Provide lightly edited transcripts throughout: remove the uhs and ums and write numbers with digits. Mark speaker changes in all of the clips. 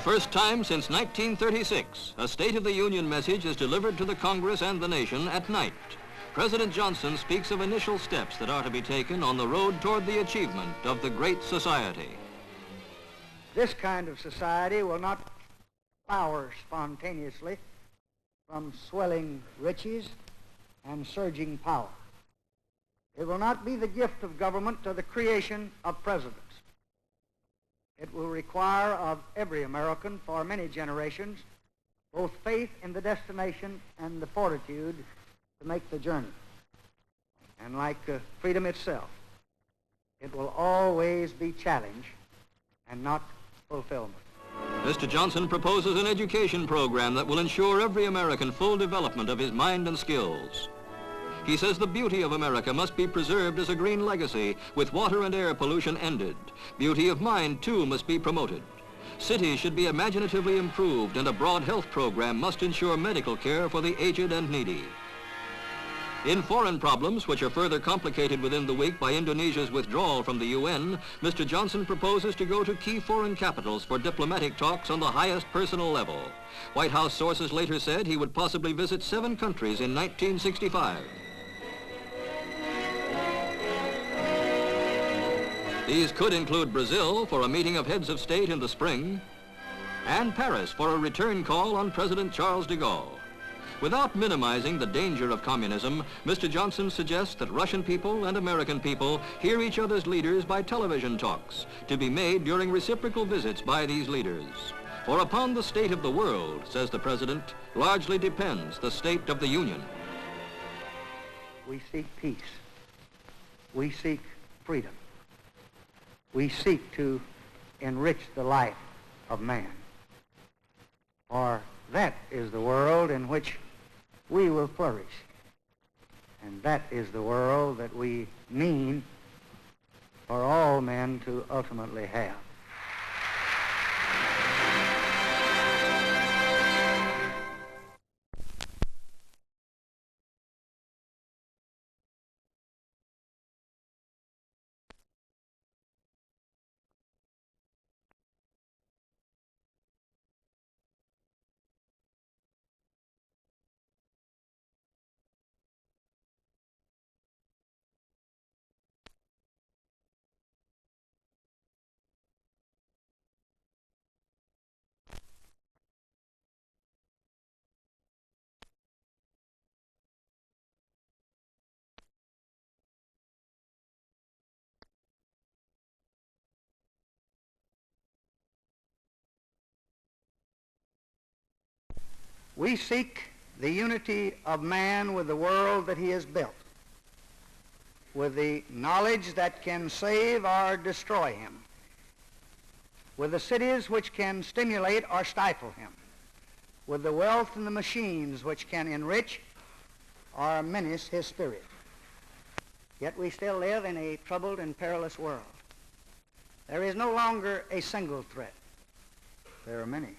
Speaker 1: first time since 1936, a State of the Union message is delivered to the Congress and the nation at night. President Johnson speaks of initial steps that are to be taken on the road toward the achievement of the Great Society.
Speaker 2: This kind of society will not flower spontaneously from swelling riches and surging power. It will not be the gift of government or the creation of presidents. It will require of every American for many generations both faith in the destination and the fortitude to make the journey. And like freedom itself, it will always be challenge and not fulfillment.
Speaker 1: Mr. Johnson proposes an education program that will ensure every American full development of his mind and skills. He says the beauty of America must be preserved as a green legacy, with water and air pollution ended. Beauty of mind, too, must be promoted. Cities should be imaginatively improved, and a broad health program must ensure medical care for the aged and needy. In foreign problems, which are further complicated within the week by Indonesia's withdrawal from the UN, Mr. Johnson proposes to go to key foreign capitals for diplomatic talks on the highest personal level. White House sources later said he would possibly visit 7 countries in 1965. These could include Brazil for a meeting of heads of state in the spring, and Paris for a return call on President Charles de Gaulle. Without minimizing the danger of communism, Mr. Johnson suggests that Russian people and American people hear each other's leaders by television talks, to be made during reciprocal visits by these leaders. For upon the state of the world, says the President, largely depends the state of the Union.
Speaker 2: We seek peace. We seek freedom. We seek to enrich the life of man. For that is the world in which we will flourish. And that is the world that we mean for all men to ultimately have. We seek the unity of man with the world that he has built, with the knowledge that can save or destroy him, with the cities which can stimulate or stifle him, with the wealth and the machines which can enrich or menace his spirit. Yet we still live in a troubled and perilous world. There is no longer a single threat. There are many.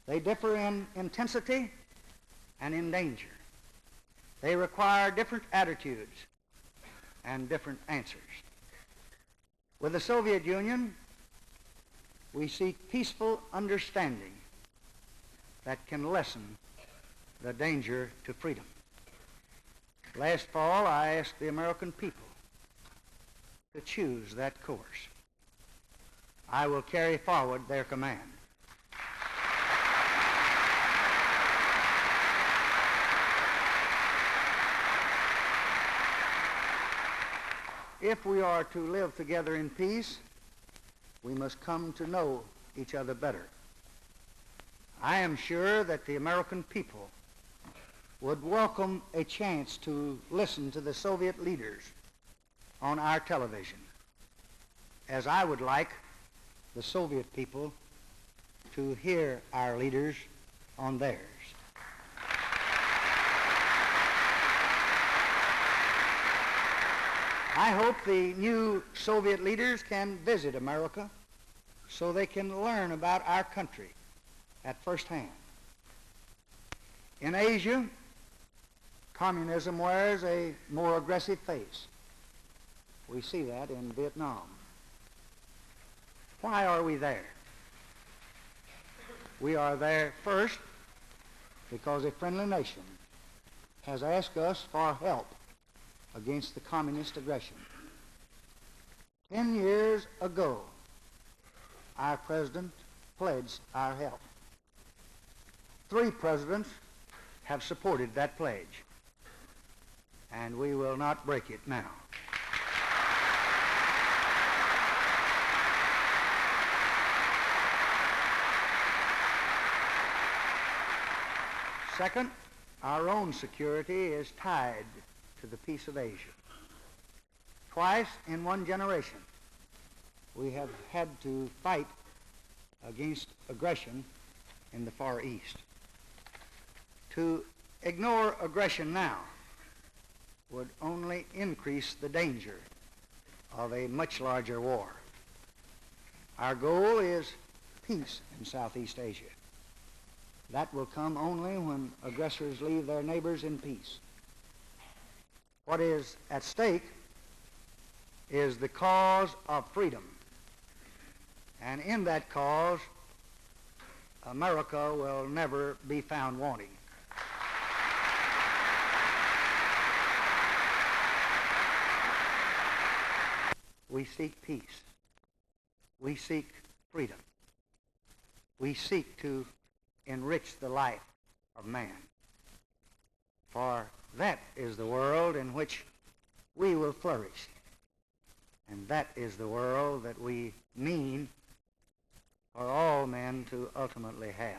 Speaker 2: They differ in intensity and in danger. They require different attitudes and different answers. With the Soviet Union, we seek peaceful understanding that can lessen the danger to freedom. Last fall, I asked the American people to choose that course. I will carry forward their command. If we are to live together in peace, we must come to know each other better. I am sure that the American people would welcome a chance to listen to the Soviet leaders on our television, as I would like the Soviet people to hear our leaders on theirs. I hope the new Soviet leaders can visit America so they can learn about our country at first hand. In Asia, communism wears a more aggressive face. We see that in Vietnam. Why are we there? We are there first because a friendly nation has asked us for help against the communist aggression. 10 years ago, our president pledged our help. 3 presidents have supported that pledge, and we will not break it now. Second, our own security is tied to the peace of Asia. Twice in one generation, we have had to fight against aggression in the Far East. To ignore aggression now would only increase the danger of a much larger war. Our goal is peace in Southeast Asia. That will come only when aggressors leave their neighbors in peace. What is at stake is the cause of freedom. And in that cause, America will never be found wanting. We seek peace. We seek freedom. We seek to enrich the life of man. For that is the world in which we will flourish. And that is the world that we mean for all men to ultimately have.